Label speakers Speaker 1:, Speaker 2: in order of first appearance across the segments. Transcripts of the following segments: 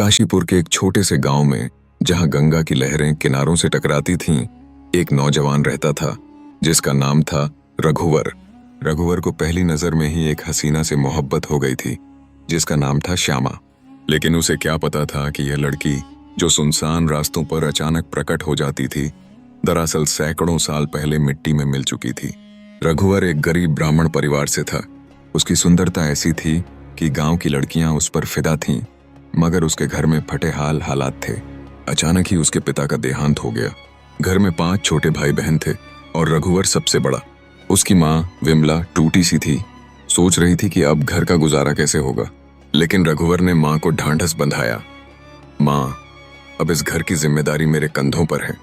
Speaker 1: काशीपुर के एक छोटे से गांव में, जहां गंगा की लहरें किनारों से टकराती थीं, एक नौजवान रहता था जिसका नाम था रघुवर। रघुवर को पहली नजर में ही एक हसीना से मोहब्बत हो गई थी जिसका नाम था श्यामा। लेकिन उसे क्या पता था कि यह लड़की जो सुनसान रास्तों पर अचानक प्रकट हो जाती थी, दरअसल सैकड़ों साल पहले मिट्टी में मिल चुकी थी। रघुवर एक गरीब ब्राह्मण परिवार से था। उसकी सुंदरता ऐसी थी कि गांव की लड़कियां उस पर फिदा थीं, मगर उसके घर में फटे हालात थे। अचानक ही उसके पिता का देहांत हो गया। घर में 5 छोटे भाई बहन थे और रघुवर सबसे बड़ा। उसकी माँ विमला टूटी सी थी, सोच रही थी कि अब घर का गुजारा कैसे होगा। लेकिन रघुवर ने माँ को ढांढस बंधाया, माँ, अब इस घर की जिम्मेदारी मेरे कंधों पर है।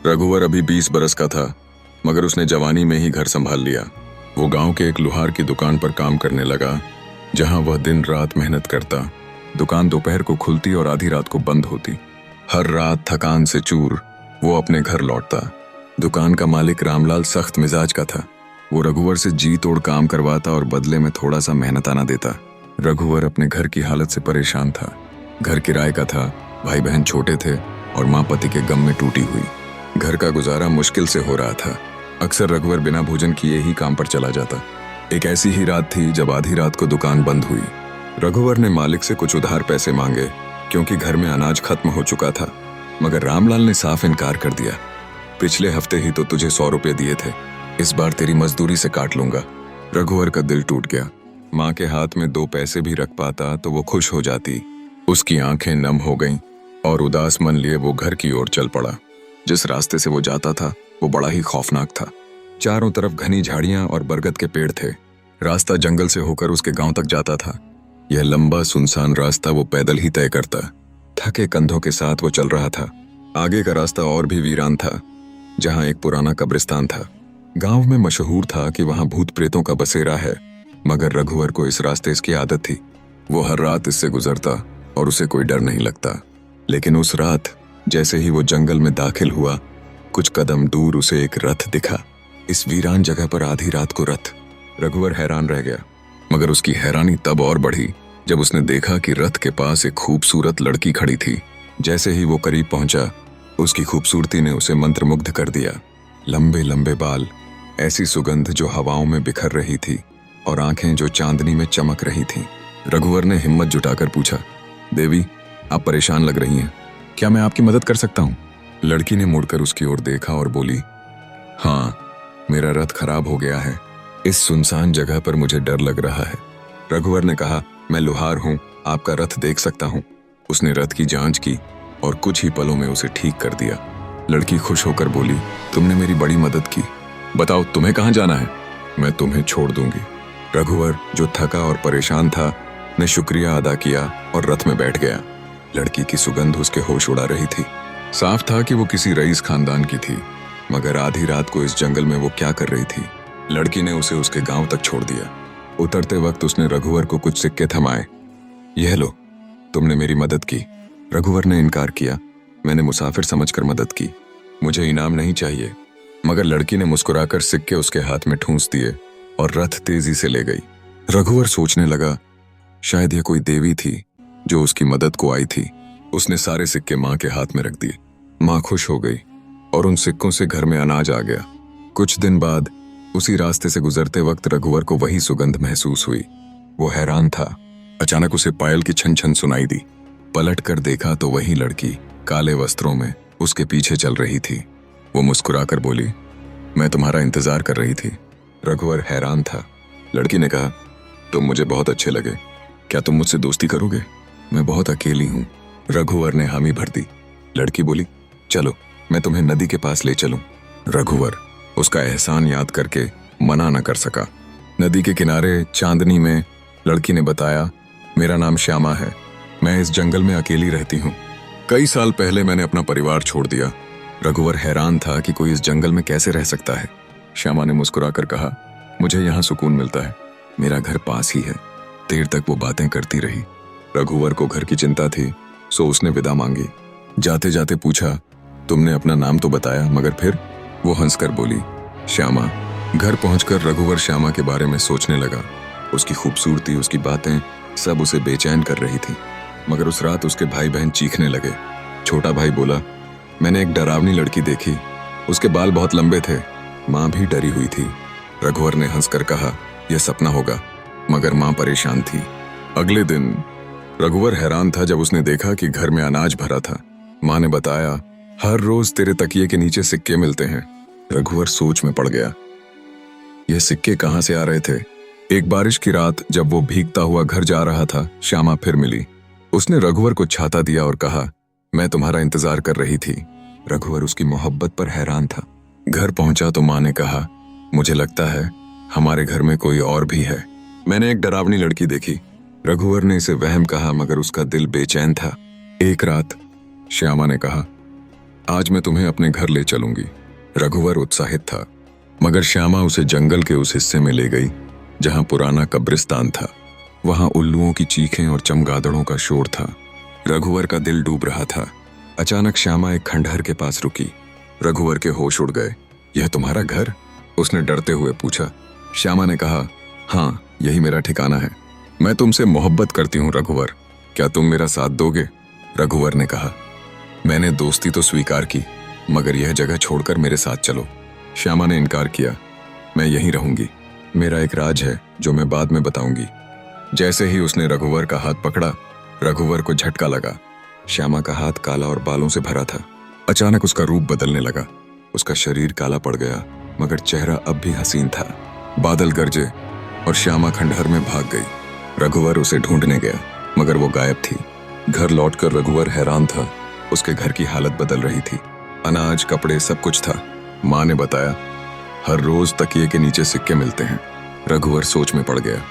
Speaker 1: रघुवर अभी 20 बरस का था, मगर उसने जवानी में ही घर संभाल लिया। वो गांव के एक लोहार की दुकान पर काम करने लगा, जहां वह दिन रात मेहनत करता। दुकान दोपहर को खुलती और आधी रात को बंद होती। हर रात थकान से चूर वो अपने घर लौटता। दुकान का मालिक रामलाल सख्त मिजाज का था। वो रघुवर से जी तोड़ काम करवाता और बदले में थोड़ा सा मेहनताना देता। रघुवर अपने घर की हालत से परेशान था। घर किराए का था, भाई बहन छोटे थे और माँ पति के गम में टूटी हुई। घर का गुजारा मुश्किल से हो रहा था। अक्सर रघुवर बिना भोजन किए ही काम पर चला जाता। एक ऐसी ही रात थी जब आधी रात को दुकान बंद हुई। रघुवर ने मालिक से कुछ उधार पैसे मांगे, क्योंकि घर में अनाज खत्म हो चुका था, मगर रामलाल ने साफ इनकार कर दिया। पिछले हफ्ते ही तो तुझे 100 रुपए दिए थे, इस बार तेरी मजदूरी से काट लूंगा। रघुवर का दिल टूट गया। माँ के हाथ में 2 पैसे भी रख पाता तो वो खुश हो जाती। उसकी आंखें नम हो गईं और उदास मन लिए वो घर की ओर चल पड़ा। जिस रास्ते से वो जाता था वो बड़ा ही खौफनाक था। चारों तरफ घनी झाड़ियां और बरगद के पेड़ थे। रास्ता जंगल से होकर उसके गांव तक जाता था। यह लंबा सुनसान रास्ता वो पैदल ही तय करता। थके कंधों के साथ वो चल रहा था। आगे का रास्ता और भी वीरान था, जहां एक पुराना कब्रिस्तान था। गांव में मशहूर था कि वहां भूत प्रेतों का बसेरा है, मगर रघुवर को इस रास्ते की आदत थी। वो हर रात इससे गुजरता और उसे कोई डर नहीं लगता। लेकिन उस रात जैसे ही वो जंगल में दाखिल हुआ, कुछ कदम दूर उसे एक रथ दिखा। इस वीरान जगह पर आधी रात को रथ। रघुवर हैरान रह गया, मगर उसकी हैरानी तब और बढ़ी जब उसने देखा कि रथ के पास एक खूबसूरत लड़की खड़ी थी। जैसे ही वो करीब पहुंचा, उसकी खूबसूरती ने उसे मंत्रमुग्ध कर दिया। लंबे लंबे बाल, ऐसी सुगंध जो हवाओं में बिखर रही थी, और आंखें जो चांदनी में चमक रही थीं। रघुवर ने हिम्मत जुटाकर पूछा, देवी, आप परेशान लग रही हैं, क्या मैं आपकी मदद कर सकता हूँ? लड़की ने मुड़कर उसकी ओर देखा और बोली, हाँ, मेरा रथ खराब हो गया है। इस सुनसान जगह पर मुझे डर लग रहा है। रघुवर ने कहा, मैं लोहार हूँ, आपका रथ देख सकता हूँ। उसने रथ की जांच की और कुछ ही पलों में उसे ठीक कर दिया। लड़की खुश होकर बोली, तुमने मेरी बड़ी मदद की। बताओ तुम्हें कहाँ जाना है? मैं तुम्हें छोड़ दूंगी। रघुवर, जो थका और परेशान था, ने शुक्रिया अदा किया और रथ में बैठ गया। लड़की की सुगंध उसके होश उड़ा रही थी। साफ था कि वो किसी रईस खानदान की थी, मगर आधी रात को इस जंगल में वो क्या कर रही थी? लड़की ने उसे उसके गांव तक छोड़ दिया। उतरते वक्त उसने रघुवर को कुछ सिक्के थमाए। यह लो, तुमने मेरी मदद की। रघुवर ने इनकार किया, मैंने मुसाफिर समझकर मदद की, मुझे इनाम नहीं चाहिए। मगर लड़की ने मुस्कुराकर सिक्के उसके हाथ में ठूंस दिए और रथ तेजी से ले गई। रघुवर सोचने लगा, शायद यह कोई देवी थी जो उसकी मदद को आई थी। उसने सारे सिक्के माँ के हाथ में रख दिए। माँ खुश हो गई और उन सिक्कों से घर में अनाज आ गया। कुछ दिन बाद उसी रास्ते से गुजरते वक्त रघुवर को वही सुगंध महसूस हुई। वो हैरान था। अचानक उसे पायल की छन छन सुनाई दी। पलट कर देखा तो वही लड़की काले वस्त्रों में उसके पीछे चल रही थी। वो मुस्कुराकर बोली, मैं तुम्हारा इंतजार कर रही थी। रघुवर हैरान था। लड़की ने कहा, तुम मुझे बहुत अच्छे लगे, क्या तुम मुझसे दोस्ती करोगे? मैं बहुत अकेली हूँ। रघुवर ने हामी भर दी। लड़की बोली, चलो मैं तुम्हें नदी के पास ले चलूं। रघुवर उसका एहसान याद करके मना न कर सका। नदी के किनारे चांदनी में लड़की ने बताया, मेरा नाम श्यामा है, मैं इस जंगल में अकेली रहती हूँ। कई साल पहले मैंने अपना परिवार छोड़ दिया। रघुवर हैरान था कि कोई इस जंगल में कैसे रह सकता है। श्यामा ने मुस्कुराकर कहा, मुझे यहाँ सुकून मिलता है, मेरा घर पास ही है। देर तक वो बातें करती रही। रघुवर को घर की चिंता थी, सो उसने विदा मांगी। जाते जाते पूछा, तुमने अपना नाम तो बताया, मगर फिर? वो हंसकर बोली, श्यामा। घर पहुंचकर रघुवर श्यामा के बारे में सोचने लगा। उसकी खूबसूरती, उसकी बातें सब उसे बेचैन कर रही थी। मगर उस रात उसके भाई बहन चीखने लगे। छोटा भाई बोला, मैंने एक डरावनी लड़की देखी, उसके बाल बहुत लंबे थे। माँ भी डरी हुई थी। रघुवर ने हंसकर कहा, यह सपना होगा। मगर माँ परेशान थी। अगले दिन रघुवर हैरान था जब उसने देखा कि घर में अनाज भरा था। माँ ने बताया, हर रोज तेरे तकिए के नीचे सिक्के मिलते हैं। रघुवर सोच में पड़ गया, यह सिक्के कहाँ से आ रहे थे। एक बारिश की रात जब वो भीगता हुआ घर जा रहा था, श्यामा फिर मिली। उसने रघुवर को छाता दिया और कहा, मैं तुम्हारा इंतजार कर रही थी। रघुवर उसकी मोहब्बत पर हैरान था। घर पहुंचा तो माँ ने कहा, मुझे लगता है हमारे घर में कोई और भी है। मैंने एक डरावनी लड़की देखी। रघुवर ने इसे वहम कहा, मगर उसका दिल बेचैन था। एक रात श्यामा ने कहा, आज मैं तुम्हें अपने घर ले चलूंगी। रघुवर उत्साहित था, मगर श्यामा उसे जंगल के उस हिस्से में ले गई जहां पुराना कब्रिस्तान था। वहां उल्लुओं की चीखें और चमगादड़ों का शोर था। रघुवर का दिल डूब रहा था। अचानक श्यामा एक खंडहर के पास रुकी। रघुवर के होश उड़ गए। यह तुम्हारा घर? उसने डरते हुए पूछा। श्यामा ने कहा, हाँ, यही मेरा ठिकाना है। मैं तुमसे मोहब्बत करती हूँ रघुवर, क्या तुम मेरा साथ दोगे? रघुवर ने कहा, मैंने दोस्ती तो स्वीकार की, मगर यह जगह छोड़कर मेरे साथ चलो। श्यामा ने इनकार किया, मैं यहीं रहूंगी। मेरा एक राज है जो मैं बाद में बताऊंगी। जैसे ही उसने रघुवर का हाथ पकड़ा, रघुवर को झटका लगा। श्यामा का हाथ काला और बालों से भरा था। अचानक उसका रूप बदलने लगा। उसका शरीर काला पड़ गया, मगर चेहरा अब भी हसीन था। बादल गरजे और श्यामा खंडहर में भाग गई। रघुवर उसे ढूंढने गया, मगर वो गायब थी। घर लौटकर रघुवर हैरान था। उसके घर की हालत बदल रही थी। अनाज, कपड़े, सब कुछ था। माँ ने बताया, हर रोज तकिए के नीचे सिक्के मिलते हैं। रघुवर सोच में पड़ गया।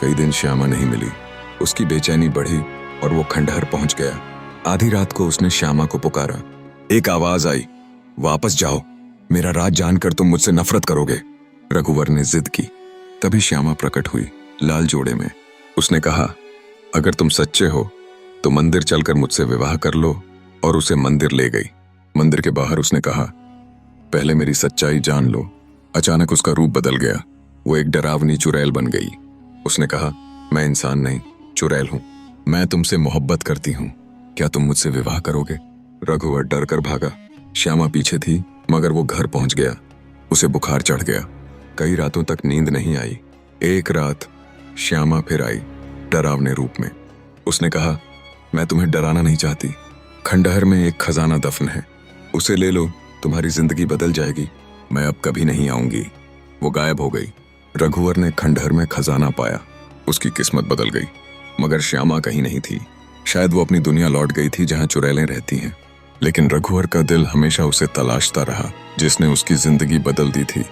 Speaker 1: कई दिन श्यामा नहीं मिली। उसकी बेचैनी बढ़ी और वो खंडहर पहुंच गया। आधी रात को उसने श्यामा को पुकारा। एक आवाज आई, वापस जाओ, मेरा राज जानकर तुम मुझसे नफरत करोगे। रघुवर ने जिद की। तभी श्यामा प्रकट हुई, लाल जोड़े में। उसने कहा, अगर तुम सच्चे हो तो मंदिर चलकर मुझसे विवाह कर लो, और उसे मंदिर ले गई। मंदिर के बाहर उसने कहा, पहले मेरी सच्चाई जान लो। अचानक उसका रूप बदल गया। वो एक डरावनी चुड़ैल बन गई। उसने कहा, मैं इंसान नहीं, चुड़ैल हूं। मैं तुमसे मोहब्बत करती हूं, क्या तुम मुझसे विवाह करोगे? रघुवर डर कर भागा। श्यामा पीछे थी, मगर वो घर पहुंच गया। उसे बुखार चढ़ गया। कई रातों तक नींद नहीं आई। एक रात श्यामा फिर आई, डरावने रूप में। उसने कहा, मैं तुम्हें डराना नहीं चाहती। खंडहर में एक खजाना दफन है, उसे ले लो, तुम्हारी जिंदगी बदल जाएगी। मैं अब कभी नहीं आऊंगी। वो गायब हो गई। रघुवर ने खंडहर में खजाना पाया। उसकी किस्मत बदल गई, मगर श्यामा कहीं नहीं थी। शायद वो अपनी दुनिया लौट गई थी जहां चुड़ैलें रहती हैं। लेकिन रघुवर का दिल हमेशा उसे तलाशता रहा, जिसने उसकी जिंदगी बदल दी थी।